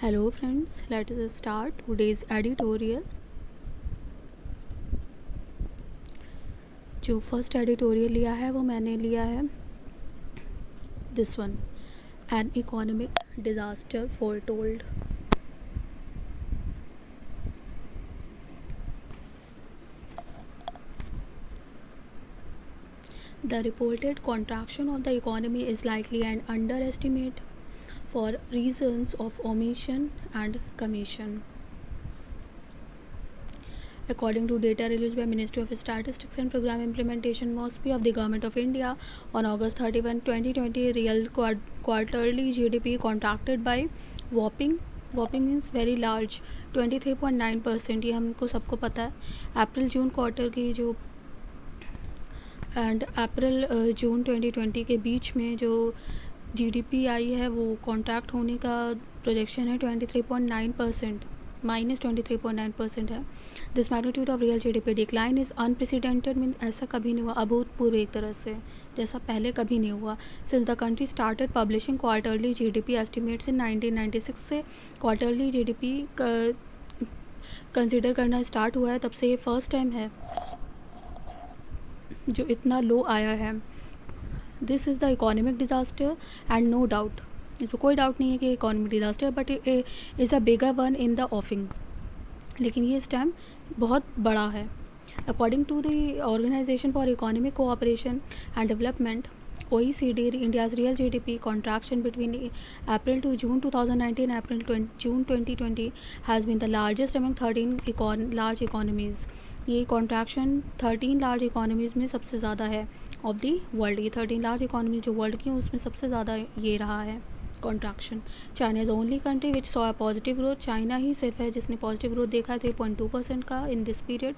Hello friends, let us start today's editorial. जो first editorial लिया है वो मैंने लिया है this one, an economic disaster foretold. The reported contraction of the economy is likely an underestimate for reasons of omission and commission. According to data released by Ministry of Statistics and Program Implementation (MOSPI) of the Government of India on August 31, 2020, real quarterly GDP contracted by whopping means very large 23.9%. ये हमको सबको पता है. अप्रैल जून quarter की जो and April जून 2020 के बीच में जो जीडीपी आई है वो कॉन्ट्रैक्ट होने का प्रोजेक्शन है 23.9%, -23.9% है. This magnitude of real GDP decline is unprecedented, mean ऐसा कभी नहीं हुआ, अभूतपूर्व एक तरह से, जैसा पहले कभी नहीं हुआ. Since the country started publishing quarterly GDP estimates in 1996 से क्वार्टरली जीडीपी कंसिडर करना स्टार्ट हुआ है, तब से ये फर्स्ट टाइम है जो इतना लो आया है. This is the economic disaster and no doubt, इसमें कोई डाउट नहीं है कि economic disaster, but is a bigger one in the offing. लेकिन ये इस टाइम बहुत बड़ा है. According to the organisation for economic cooperation and development OECD, India's real GDP contraction between April to June 2019 and June 2020 has been the largest among 13 large economies. ये contraction 13 large economies में सबसे ज़्यादा है of the world. ये 13 large economy जो world की हैं उसमें सबसे ज़्यादा ये रहा है contraction. China is only country which saw positive growth. China ही सिर्फ है जिसने पॉजिटिव ग्रोथ देखा है 3.2% का in this period.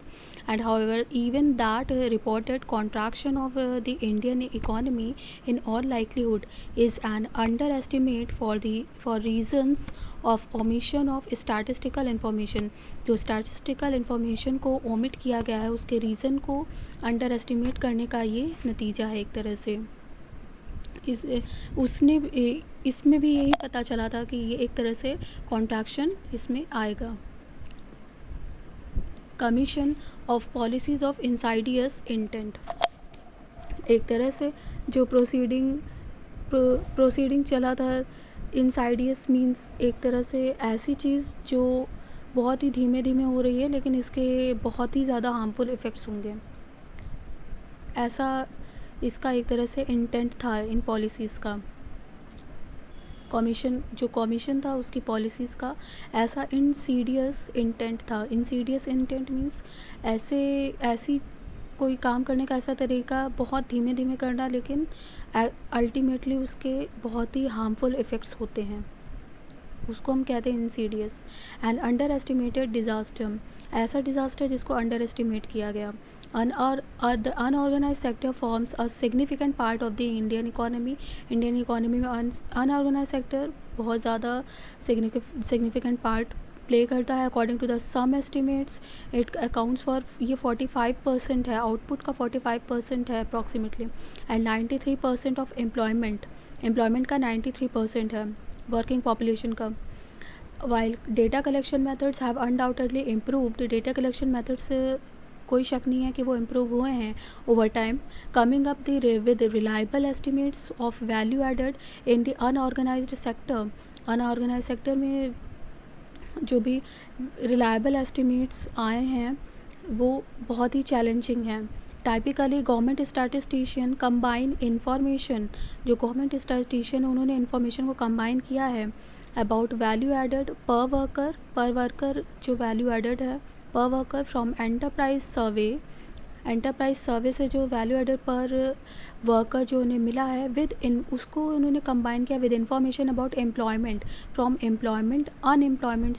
And however even that reported contraction of the Indian economy in all likelihood is an underestimate for reasons of omission of statistical information. जो statistical information को omit किया गया है उसके reason को under estimate करने का ये नतीजा है एक तरह से. इसमें भी यही पता चला था कि ये एक तरह से कॉन्ट्रैक्शन इसमें आएगा. Commission of policies of insidious intent, एक तरह से जो प्रोसीडिंग चला था. इंसाइडियस मीन्स एक तरह से ऐसी चीज़ जो बहुत ही धीमे धीमे हो रही है लेकिन इसके बहुत ही ज़्यादा हार्मफुल इफ़ेक्ट्स होंगे, ऐसा इसका एक तरह से इंटेंट था इन पॉलिसीज़ का. कमीशन था उसकी पॉलिसीज़ का ऐसा इंसीडियस इंटेंट था. इंसीडियस इंटेंट मीन्स ऐसी कोई काम करने का ऐसा तरीका बहुत धीमे धीमे करना लेकिन अल्टीमेटली उसके बहुत ही हार्मफुल इफ़ेक्ट्स होते हैं, उसको हम कहते हैं Insidious. And under estimated disaster, ऐसा डिज़ास्टर जिसको अंडर एस्टिमेट किया गया. The unorganized sector forms a significant part of the Indian economy. Indian economy में अनऑर्गेनाइज सेक्टर बहुत ज़्यादा सिग्निफिकेंट पार्ट प्ले करता है. According to the some estimates it accounts for, ये 45% है, आउटपुट का 45% है अप्रॉक्सीमेटली. एंड 93% ऑफ एम्प्लॉयमेंट का 93% है वर्किंग पॉपुलेशन का. While data collection methods have undoubtedly improved, data collection methods कोई शक नहीं है कि वो इम्प्रूव हुए हैं over time. Coming up with reliable estimates of value added in the unorganised sector. Unorganised sector में जो भी रिलायबल एस्टिमेट्स आए हैं वो बहुत ही चैलेंजिंग हैं. Typically government statistician combine information, जो गवर्नमेंट स्टैटिस्टिशियन उन्होंने इन्फॉर्मेशन को कंबाइन किया है अबाउट वैल्यू एडेड पर वर्कर जो वैल्यू एडेड है पर वर्कर फ्रॉम एंटरप्राइज सर्वे से जो वैल्यू एडेड पर वर्कर जो उन्हें मिला है उसको उन्होंने कंबाइन किया with information about employment from unemployment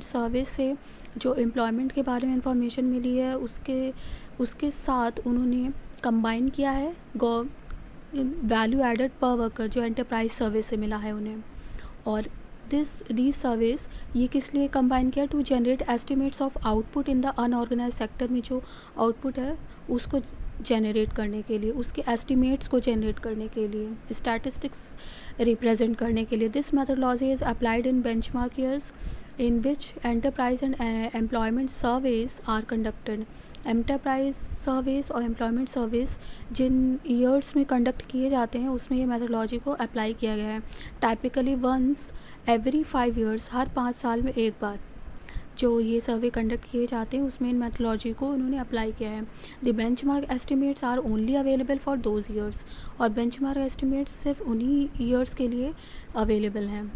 service से जो एम्प्लॉयमेंट के बारे में इंफॉर्मेशन मिली है उसके साथ उन्होंने कंबाइन किया है वैल्यू एडेड पर वर्कर जो एंटरप्राइज सर्विस से मिला है उन्हें. और these सर्वेस ये किस लिए कंबाइन किया, to generate estimates of output in the unorganised sector में जो आउटपुट है जनरेट करने के लिए, उसके एस्टिमेट्स को जनरेट करने के लिए, स्टैटिस्टिक्स रिप्रेजेंट करने के लिए। This methodology is applied in benchmark years in which enterprise and employment surveys are conducted. Enterprise surveys और एम्प्लॉयमेंट सर्वेज जिन ईयर्स में कंडक्ट किए जाते हैं उसमें ये मेथडोलॉजी को अप्लाई किया गया है। टाइपिकली वंस एवरी 5 ईयर्स, हर 5 साल में एक बार जो ये सर्वे कंडक्ट किए जाते हैं उसमें इन मेथडोलॉजी को उन्होंने अप्लाई किया है। The benchmark estimates are only available for those years, और बेंचमार्क एस्टिमेट्स सिर्फ उन्हीं ईयर्स के लिए अवेलेबल हैं।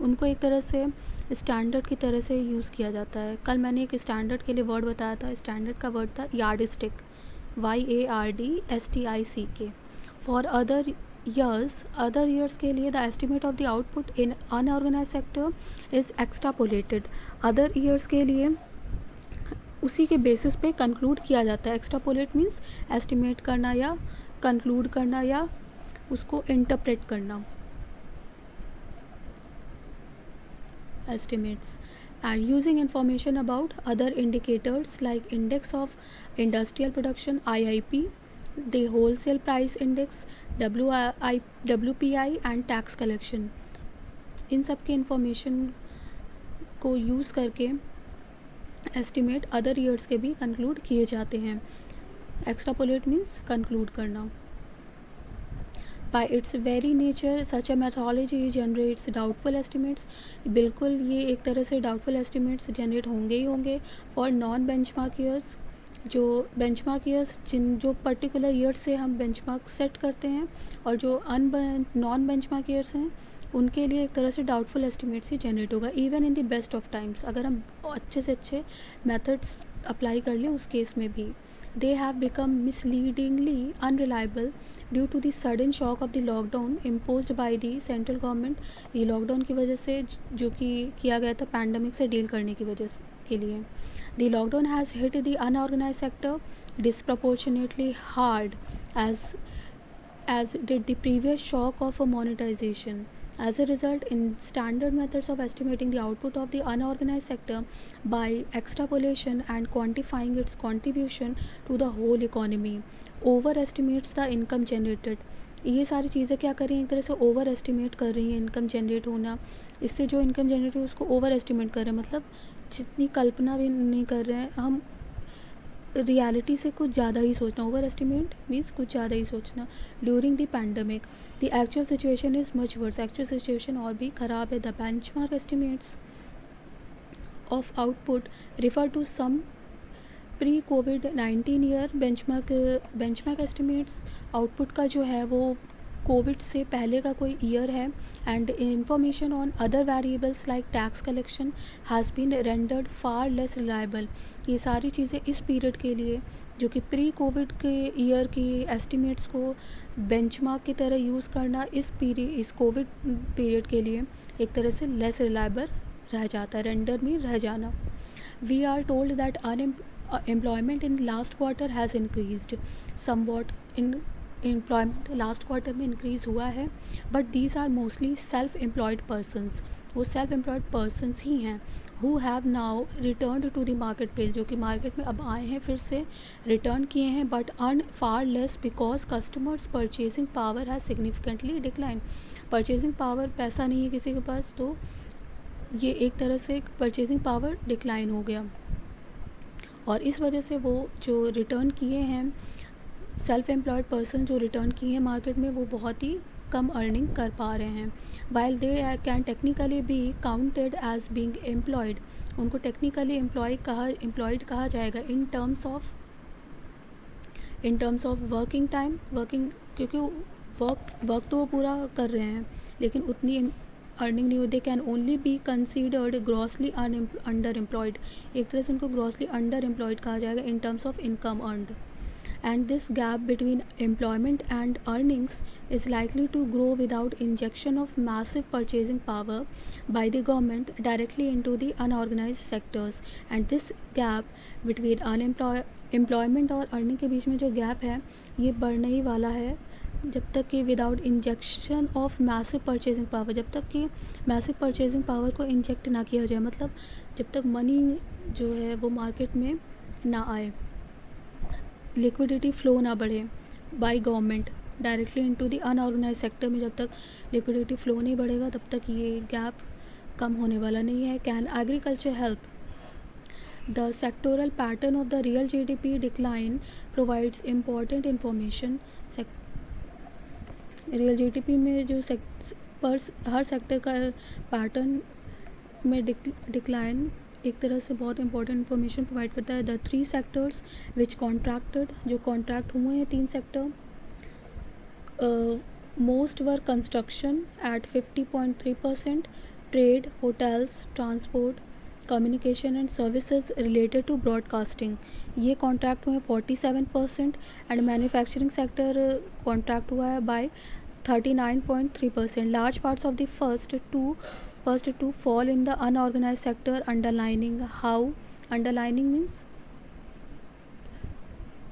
उनको एक तरह से स्टैंडर्ड की तरह से यूज़ किया जाता है। कल मैंने एक स्टैंडर्ड के लिए वर्ड बताया था, स्टैंडर्ड का वर्ड था yardstick, YARDSTICK। For other years के लिए the estimate of the output in unorganised sector is extrapolated. Other years के लिए उसी के बेसिस पे कंक्लूड किया जाता है। एक्सट्रापोलेट मीन्स एस्टिमेट करना या कंक्लूड करना या उसको इंटरप्रेट करना। Estimates and using information about other indicators like index of industrial production IIP, the wholesale price index WPI and tax collection, इन सब के इंफॉर्मेशन को यूज़ करके एस्टिमेट अदर ईयर्स के भी कंक्लूड किए जाते हैं। एक्सट्रापोलेट मीन्स कंक्लूड करना। By its very nature such a methodology generates doubtful estimates। बिल्कुल ये एक तरह से doubtful estimates जनरेट होंगे ही होंगे for नॉन बेंचमार्क ईयर्स। जो बेंचमार्क ईयर्स जो पर्टिकुलर ईयर से हम बेंचमार्क सेट करते हैं और जो नॉन बेंचमार्क ईयर्स हैं उनके लिए एक तरह से डाउटफुल एस्टिमेट्स ही जनरेट होगा। Even in the best of times, अगर हम अच्छे से अच्छे मेथड्स अप्लाई कर लें उस केस में भी। They have become misleadingly unreliable due to the sudden shock of the lockdown imposed by the central government। ये लॉकडाउन की वजह से जो कि किया गया था पैंडमिक से डील करने की वजह के लिए। The lockdown has hit the unorganized sector disproportionately hard as did the previous shock of a monetization। As a result, in standard methods of estimating the output of the unorganized sector by extrapolation and quantifying its contribution to the whole economy overestimates the income generated। ये सारी चीज़ें क्या कर रही हैं, एक तरह से ओवर एस्टिमेट कर रही हैं इनकम जनरेट होना। इससे जो इनकम जनरेट है उसको ओवर एस्टिमेट कर रहे हैं, मतलब जितनी कल्पना भी नहीं कर रहे हैं हम, रियलिटी से कुछ ज़्यादा ही सोचना। ओवर एस्टिमेट मीन्स कुछ ज़्यादा ही सोचना। During the pandemic the actual situation is much worse. Actual situation और भी ख़राब है। The benchmark estimates of output refer to some pre कोविड-19 ईयर। बेंचमार्क एस्टिमेट्स आउटपुट का जो है वो कोविड से पहले का कोई ईयर है। And information on other variables like tax collection has been rendered far less reliable. ये सारी चीज़ें इस पीरियड के लिए जो कि प्री कोविड के ईयर की एस्टिमेट्स को बेंचमार्क की तरह यूज़ करना इस कोविड पीरियड के लिए एक तरह से लेस रिलायबल रह जाता है। रेंडर में रह जाना। We are told that employment in last quarter has increased somewhat. Employment last quarter में इंक्रीज़ हुआ है, but these are mostly self employed persons. वो सेल्फ एम्प्लॉयड पर्सनस ही हैं who have now return to the market place, जो कि market में अब आए हैं, फिर से रिटर्न किए हैं, but earn far less because customers purchasing power has significantly decline. Purchasing power, पैसा नहीं है किसी के पास तो ये एक तरह से परचेजिंग पावर डिक्लाइन हो गया, और इस वजह से वो जो रिटर्न किए हैं सेल्फ एम्प्लॉयड पर्सन जो रिटर्न किए हैं मार्केट में वो बहुत ही कम अर्निंग कर पा रहे हैं। While they can technically be counted as being employed, उनको टेक्निकली एम्प्लॉयड कहा जाएगा in terms of working time. क्योंकि वर्क तो वो पूरा कर रहे हैं लेकिन उतनी अर्निंग नहीं हो। They can only be considered grossly under employed, एक तरह से उनको ग्रॉसली अंडर एम्प्लॉयड कहा जाएगा in terms of income earned. And this gap between employment and earnings is likely to grow without injection of massive purchasing power by the government directly into the unorganized sectors। And this gap between employment और earning के बीच में जो gap है ये बढ़ने ही वाला है जब तक कि without injection of massive purchasing power, जब तक कि मैसिव परचेजिंग पावर को इंजेक्ट ना किया जाए, मतलब जब तक मनी जो है वो मार्केट में ना आए। लिक्विडिटी फ्लो ना बढ़े by government directly into the unorganised sector में, जब तक लिक्विडिटी फ्लो नहीं बढ़ेगा तब तक ये गैप कम होने वाला नहीं है. Can agriculture help? The sectoral pattern of the real GDP decline provides important information. Real GDP में जो पर हर सेक्टर का पैटर्न में डिक्लाइन एक तरह से बहुत इंपॉर्टेंट इन्फॉर्मेशन प्रोवाइड करता है. द 3 सेक्टर्स विच कॉन्ट्रैक्टेड, जो कॉन्ट्रैक्ट हुए हैं 3 sector, most were construction at 50.3%, trade, hotels, transport, communication and services related to broadcasting, ये कॉन्ट्रैक्ट हुए हैं 47%. एंड मैन्युफैक्चरिंग सेक्टर कॉन्ट्रैक्ट हुआ है by 39.3%. Large parts of the first two fall in the unorganized sector, underlining means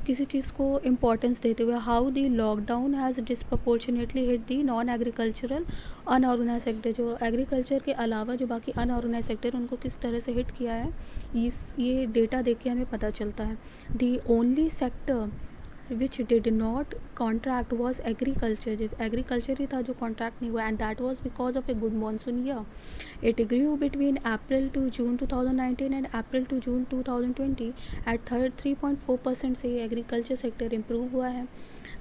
किसी चीज़ को importance देते हुए how the lockdown has disproportionately hit the non agricultural unorganised sector. जो agriculture के अलावा जो बाकी अनऑर्गेनाइज सेक्टर उनको किस तरह से हिट किया है, ये डेटा देख के हमें पता चलता है. The only sector which did not contract was agriculture. जब एग्रीकल्चर ही था जो कॉन्ट्रैक्ट नहीं हुआ, and that was because of a good monsoon year. It grew between April to June 2019 and April to June 2020 at 3.4% से agriculture sector improve हुआ है.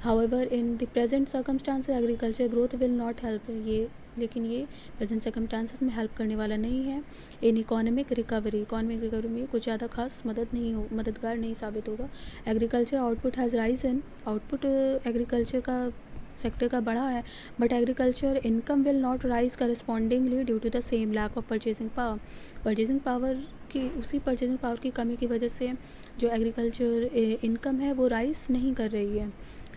However, in the present circumstances, agriculture growth will not help. लेकिन ये present circumstances में help करने वाला नहीं है. इन इकोनॉमिक रिकवरी में कुछ ज़्यादा खास मददगार नहीं साबित होगा. Agriculture output has risen, output agriculture का सेक्टर का बढ़ा है, but agriculture income will not rise correspondingly due to the same lack of purchasing power. Purchasing power की कमी की वजह से जो एग्रीकल्चर इनकम है वो राइज नहीं कर रही है.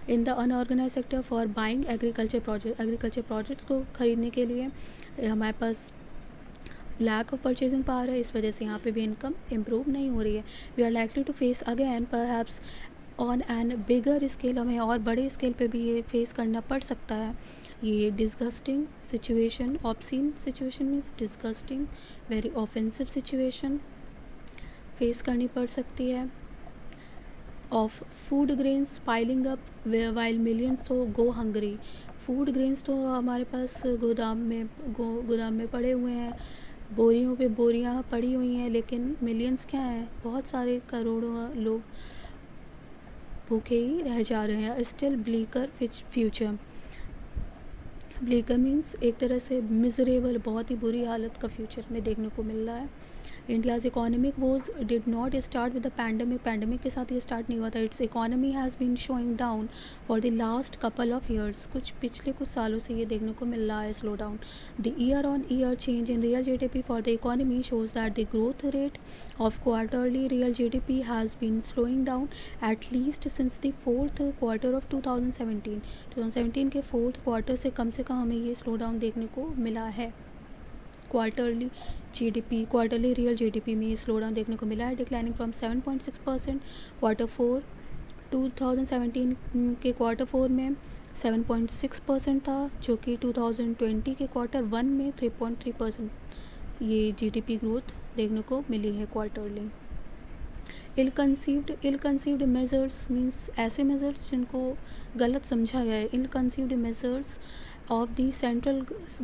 In the unorganised sector for buying agriculture projects को ख़रीदने के लिए हमारे पास लैक ऑफ परचेजिंग पावर है, इस वजह से यहाँ पे भी इनकम इम्प्रूव नहीं हो रही है. We are likely to face again perhaps on an bigger scale, हमें और बड़े स्केल पे भी ये फेस करना पड़ सकता है. ये disgusting situation, obscene situation means disgusting, very offensive situation face करनी पड़ सकती है. Of food grains piling up while millions तो गो हंग्री. फूड ग्रेन्स तो हमारे पास गोदाम में पड़े हुए हैं, बोरियों पे बोरियां पड़ी हुई हैं, लेकिन मिलियंस क्या हैं, बहुत सारे करोड़ों लोग भूखे ही रह जा रहे हैं. Still bleaker future. Bleaker means एक तरह से मिजरेबल, बहुत ही बुरी हालत का फ्यूचर में देखने को मिल रहा है. India's economic woes did not start with the pandemic के साथ ये स्टार्ट नहीं हुआ था. Its economy has been showing down for the last couple of years. पिछले कुछ सालों से ये देखने को मिल रहा है slow down. The year on year change in real GDP for the economy shows that the growth rate of quarterly real GDP has been slowing down at least since the fourth quarter of 2017 के fourth quarter से कम हमें ये slow down देखने को मिला है. Quarterly real GDP में slow down देखने को मिला है, डिक्लाइनिंग फ्रॉम 7.6% क्वार्टर 4 2017 के क्वार्टर 4 में 7.6% था, जो कि 2020 के क्वार्टर 1 में 3.3% ये जीडीपी ग्रोथ देखने को मिली है quarterly. Ill conceived measures means ऐसे मेजर्स जिनको गलत समझा गया है. Ill conceived measures of the central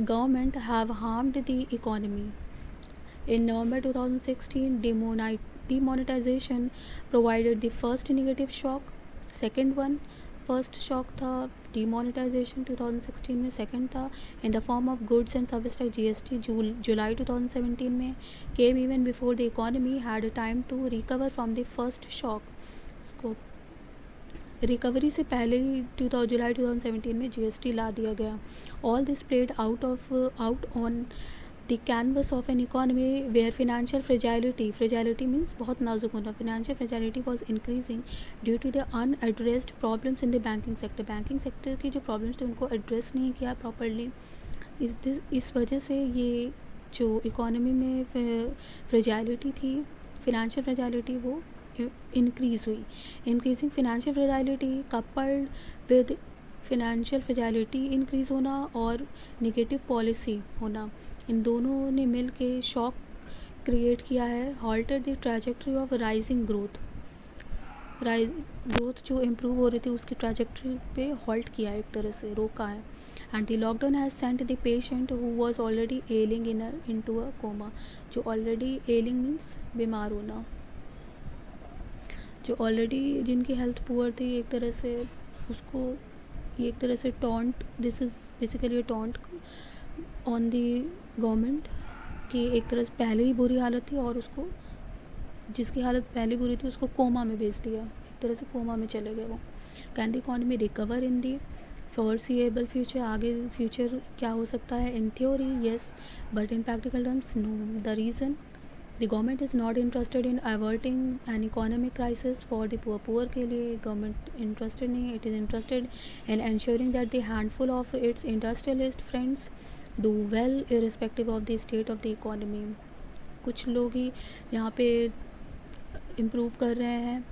government have harmed the economy. In November 2016, demonetization provided the first negative shock. First shock था demonetization 2016 में, second था in the form of goods and service tax GST July 2017 में, came even before the economy had time to recover from the first shock. उसको recovery से पहले ही जुलाई 2017 में GST ला दिया गया. All this played out on the canvas of an economy where financial fragility means बहुत नाजुक होना. Financial fragility was increasing due to the unaddressed problems in the banking sector की जो प्रॉब्लम्स थे उनको एड्रेस नहीं किया प्रॉपरली. इस वजह से ये जो इकोनॉमी में फ्रेजाइलिटी थी, फिनेंशियल फ्रेजाइलिटी, वो इंक्रीज़ हुई. Increasing financial fragility coupled with financial fragility increase होना और नेगेटिव पॉलिसी होना, इन दोनों ने मिल के शॉक क्रिएट किया है. Halted the trajectory of rising growth. Rise growth जो इम्प्रूव हो रही थी उसकी ट्रैजेक्टरी पे हॉल्ट किया है, एक तरह से रोका है. And the lockdown has sent the patient who was already ailing into a coma. जो ऑलरेडी एलिंग मीन्स बीमार होना, जो ऑलरेडी जिनकी हेल्थ पुअर थी, एक तरह से उसको ये एक तरह से taunt, this is basically taunt on the government कि एक तरह से पहले ही बुरी हालत थी और उसको, जिसकी हालत पहले बुरी थी उसको कोमा में भेज दिया, एक तरह से कोमा में चले गए वो. Can the economy recover in the foreseeable future. आगे फ्यूचर क्या हो सकता है? In theory yes, but in practical terms no. The reason the government is not interested in averting an economic crisis for the poor के लिए government interested नहीं है. It is interested in ensuring that the handful of its industrialist friends do well irrespective of the state of the economy. कुछ लोग ही यहाँ पे improve कर रहे हैं,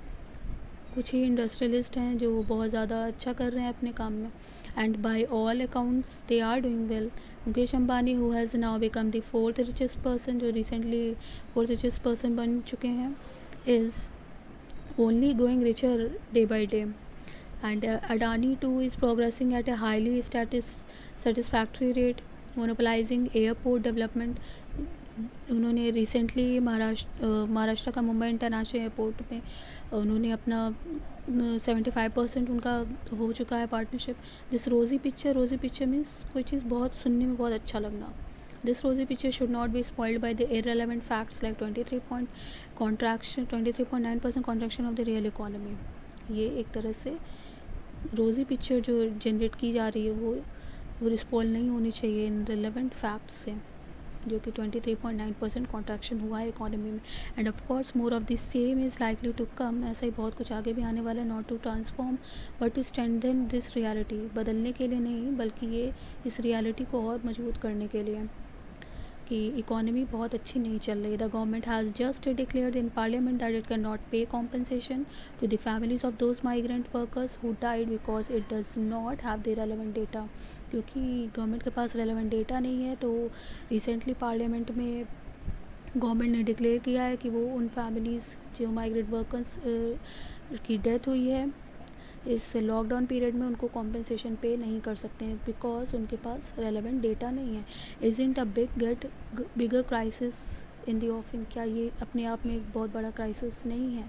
कुछ ही इंडस्ट्रियलिस्ट हैं जो बहुत ज़्यादा अच्छा कर रहे हैं अपने काम में. And by all accounts they are doing well. Mukesh Ambani who has now become the fourth richest person, जो रिसेंटली फोर्थ रिचेस्ट पर्सन बन चुके हैं, is only growing richer day by day. And Adani too is progressing at a highly satisfactory rate, monopolizing airport development. उन्होंने recently Maharashtra का Mumbai international airport में उन्होंने अपना 75% उनका हो चुका है पार्टनरशिप. दिस रोज़ी पिक्चर मीन्स कोई चीज़ बहुत सुनने में बहुत अच्छा लगना. दिस रोज़ी picture should not be spoiled by the irrelevant facts like 23.9% contraction of the real economy. ये एक तरह से रोज़ी पिक्चर जो जनरेट की जा रही है वो रिस्पॉइल नहीं होनी चाहिए इन रिलेवेंट फैक्ट्स से, जो कि 23.9% कॉन्ट्रैक्शन हुआ है इकोनॉमी में. And of course more of this same is likely to come. ऐसा ही बहुत कुछ आगे भी आने वाला है. Not to transform but to strengthen this reality. बदलने के लिए नहीं बल्कि ये इस रियलिटी को और मजबूत करने के लिए कि इकोनॉमी बहुत अच्छी नहीं चल रही. The government has just declared in parliament that it can not pay compensation to the families of those migrant workers who died because it does not have the relevant data. क्योंकि government के पास relevant data नहीं है, तो recently parliament में government ने declare किया है कि वो उन फैमिलीज़ जो माइग्रेंट वर्कर्स की डेथ हुई है इस लॉकडाउन पीरियड में उनको कॉम्पनसेशन पे नहीं कर सकते हैं बिकॉज उनके पास रेलेवेंट डेटा नहीं है. Isn't a bigger crisis in the offing. क्या ये अपने आप में एक बहुत बड़ा क्राइसिस नहीं है?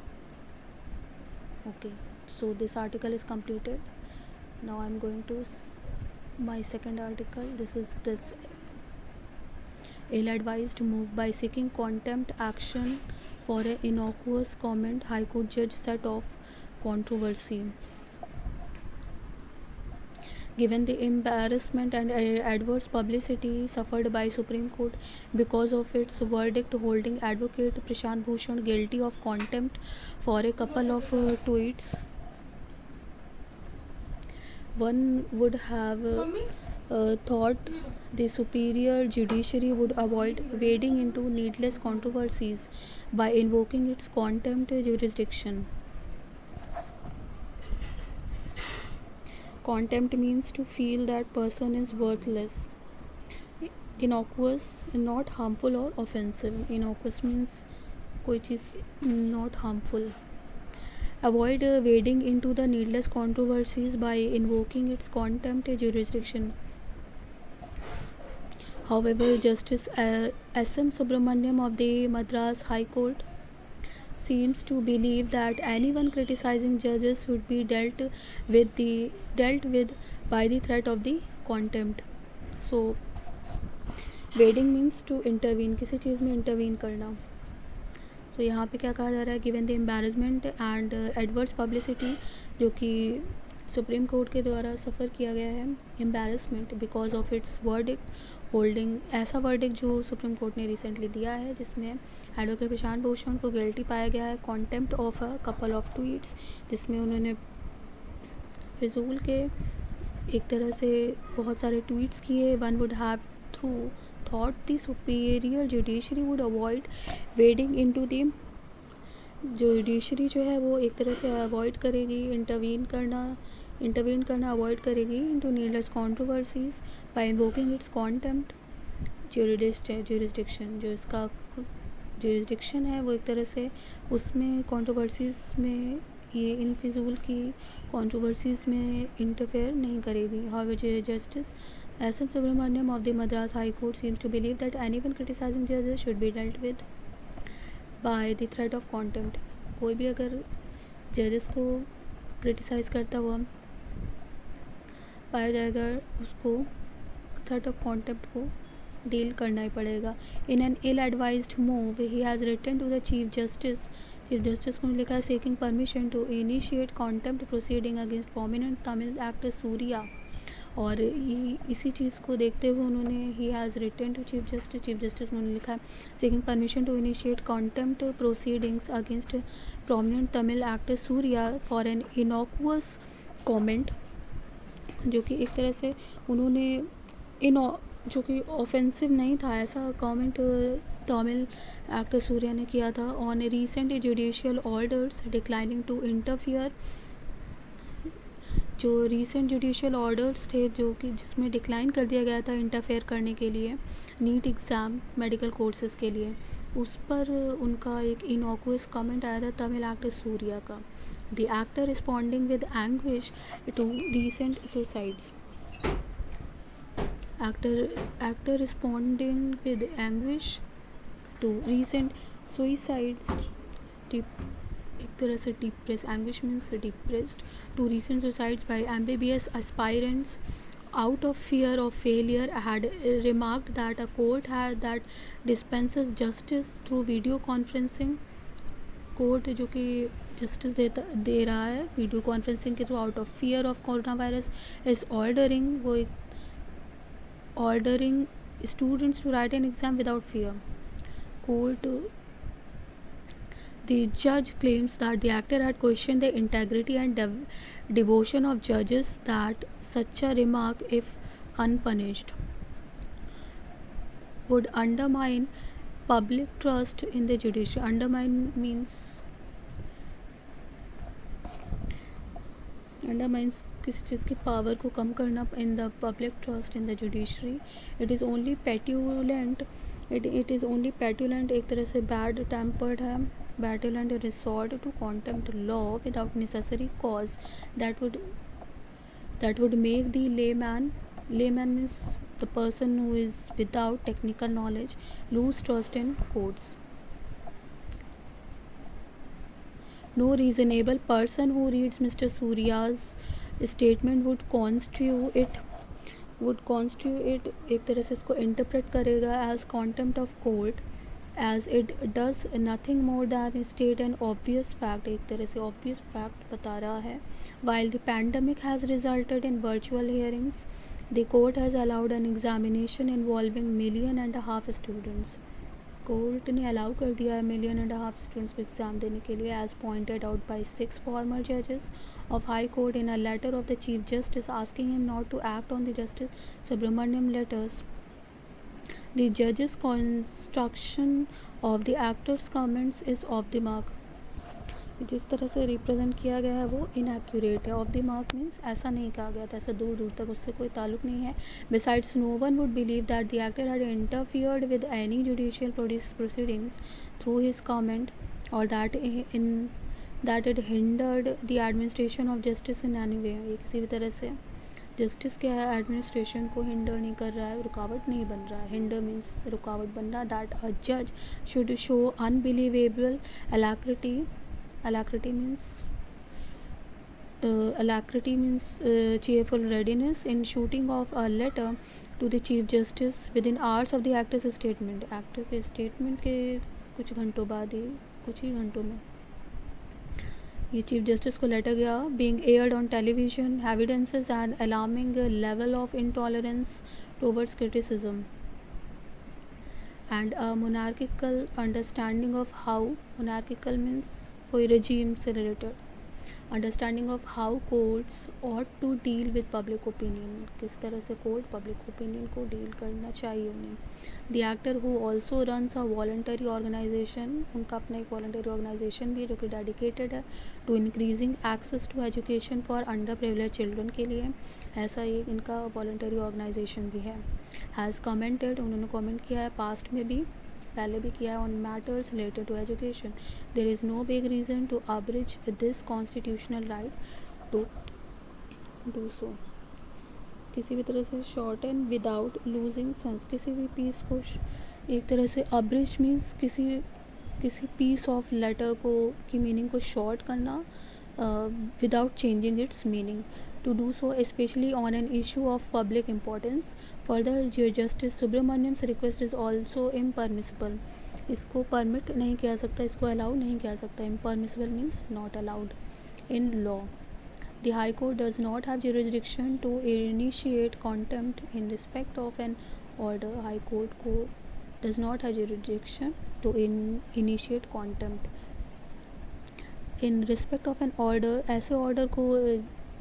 Okay, so this article is completed. Now I am going to my second article. This is this ill-advised move by seeking contempt action for a innocuous comment. High Court judge set off controversy. Given the embarrassment and adverse publicity suffered by Supreme Court because of its verdict holding advocate Prashant Bhushan guilty of contempt for a couple of tweets, one would have thought the superior judiciary would avoid wading into needless controversies by invoking its contempt jurisdiction. Contempt means to feel that person is worthless. Innocuous, not harmful or offensive. Innocuous means कोई चीज़ not harmful. Avoid wading into the needless controversies by invoking its contempt jurisdiction. However, Justice S.M. Subramaniam of the Madras High Court seems to believe that anyone criticizing judges would be dealt with by the threat of the contempt. So, wading means to intervene, किसी चीज़ में intervene करना. तो यहाँ पे क्या कहा जा रहा है? Given the embarrassment and adverse publicity, जो कि सुप्रीम कोर्ट के द्वारा सफ़र किया गया है. Embarrassment because of its verdict holding. ऐसा वर्डिक्ट जो सुप्रीम कोर्ट ने रिसेंटली दिया है जिसमें एडवोकेट प्रशांत भूषण को गिल्टी पाया गया है. Contempt of a couple of tweets, जिसमें उन्होंने फिजूल के एक तरह से बहुत सारे ट्वीट्स किए. One would have through thought the superior judiciary would avoid wading into the. Judiciary जो है वो एक तरह से अवॉइड करेगी इंटरवीन करना अवॉइड करेगी into needless controversies bye invoking it's contempt jurisdiction. जो इसका जुरिस्डिक्शन है वो एक तरह से उसमें कॉन्ट्रोवर्सीज में ये इन फिजूल की कंट्रोवर्सीज में इंटरफेयर नहीं करेगी. However justice S.M. Subramaniam of the Madras High Court seems to believe that anyone criticizing judges should be dealt with by the threat of contempt. कोई भी अगर जजेस को क्रिटिसाइज़ करता हुआ पाया जाएगा उसको थ्रेट ऑफ कॉन्टेम्प्ट को डील करना ही पड़ेगा. In an ill advised move he has written to the chief justice को लिखा है seeking permission to initiate contempt proceeding against prominent Tamil actor Suriya. और इसी चीज़ को देखते हुए उन्होंने he has written to chief justice उन्होंने लिखा है seeking permission to initiate contempt proceedings against prominent Tamil actor Suriya for an innocuous comment, जो कि एक तरह से उन्होंने जो कि ऑफेंसिव नहीं था ऐसा कमेंट तमिल एक्टर सूर्या ने किया था on recent judicial orders declining to interfere. जो रीसेंट जुडिशियल ऑर्डर्स थे जो कि जिसमें डिक्लाइन कर दिया गया था इंटरफेयर करने के लिए नीट एग्ज़ाम मेडिकल कोर्सेज के लिए, उस पर उनका एक इनॉक्यूअस कमेंट आया था तमिल एक्टर सूर्या का. The actor responding with anguish to recent suicides. actor responding with anguish to recent suicides. एक तरह से depressed, anguish means depressed, to recent suicides by MBBS aspirants out of fear of failure had remarked that a court that dispenses justice through video conferencing. Court जो कि justice दे रहा है video conferencing के through out of fear of corona virus is ordering students to write an exam without fear. The judge claims that the actor had questioned the integrity and devotion of judges, that such a remark, if unpunished, would undermine public trust in the judiciary. Undermines किस चीज़ की power को कम करना in the public trust in the judiciary. It is only petulant एक तरह से bad tempered है, petulant resort to contempt law without necessary cause that would make the layman means the person who is without technical knowledge lose trust in courts. No reasonable person who reads Mr. Surya's statement would constitute it एक तरह से इसको interpret करेगा as contempt of court, as it does nothing more than state an obvious fact. एक तरह से obvious fact बता रहा है. While the pandemic has resulted in virtual hearings, the court has allowed an examination involving 1.5 million students. Court ने allow कर दिया है 1.5 million स्टूडेंट्स को एग्ज़ाम देने के लिए, as pointed out by 6 former judges of High Court in a letter of the Chief Justice asking him not to act on the Justice Subramaniam letters. The judge's construction of the actor's comments is off the mark. जिस तरह से represent किया गया है वो inaccurate है. Of the mark means ऐसा नहीं कहा गया था, ऐसा दूर दूर तक उससे कोई ताल्लुक नहीं है. Besides no one would believe that the actor had interfered with any judicial proceedings through his comment और that it hindered the administration of justice in any way. ये किसी भी तरह से जस्टिस के एडमिनिस्ट्रेशन को हिंडर नहीं कर रहा है, रुकावट नहीं बन रहा है. हिंडर मीन्स रुकावट बन रहा. दैट अ जज should show unbelievable alacrity means cheerful readiness in shooting off a letter to the Chief Justice within hours of the actor's statement. Actor के स्टेटमेंट के कुछ ही घंटों में ये चीफ जस्टिस को लेटर गया. being aired on television evidences an alarming level of intolerance towards criticism and a monarchical understanding of how monarchical means कोई regime से related understanding of how courts ought to deal with public opinion. किस तरह से court public opinion को deal करना चाहिए उन्हें. The actor who also runs a voluntary organization, उनका अपना एक voluntary organization भी है जो कि dedicated है to increasing access to education for underprivileged children के लिए. ऐसा ही इनका voluntary organization भी है. has commented, उन्होंने comment किया है past में भी पहले भी किया है on matters related to education. There is no big reason to abridge this constitutional right to do so. किसी भी तरह से short and without losing sense. किसी भी पीस को एक तरह से अब्रिज मीन्स किसी पीस ऑफ लेटर को की मीनिंग को शॉर्ट करना without changing its meaning. To do so, especially on an issue of public importance. Further, Justice Subramaniam's request is also impermissible. इसको permit नहीं किया सकता, इसको allow नहीं किया सकता. Impermissible means not allowed in law. The High Court does not have jurisdiction to initiate contempt in respect of an order. High Court को does not have jurisdiction to initiate contempt in respect of an order. ऐसे order को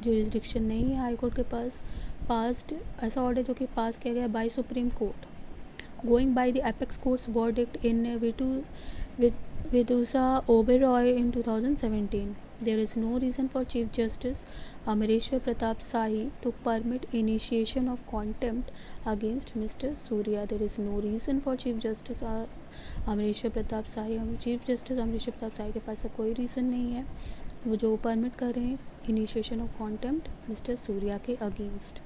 jurisdiction नहीं है high court के पास. Passed ऐसा order जो कि pass किया गया by Supreme Court. Going by the apex court's verdict in विदुसा Oberoi in 2017. There is no reason for Chief Justice Amareshwar Pratap Sahi to permit initiation of contempt against Mr. Surya. There is no reason for Chief Justice Amareshwar Pratap Sahi. Chief Justice Amareshwar Pratap Sahi के पास कोई reason नहीं है वो जो permit कर रहे हैं initiation of contempt mister Surya के अगेंस्ट.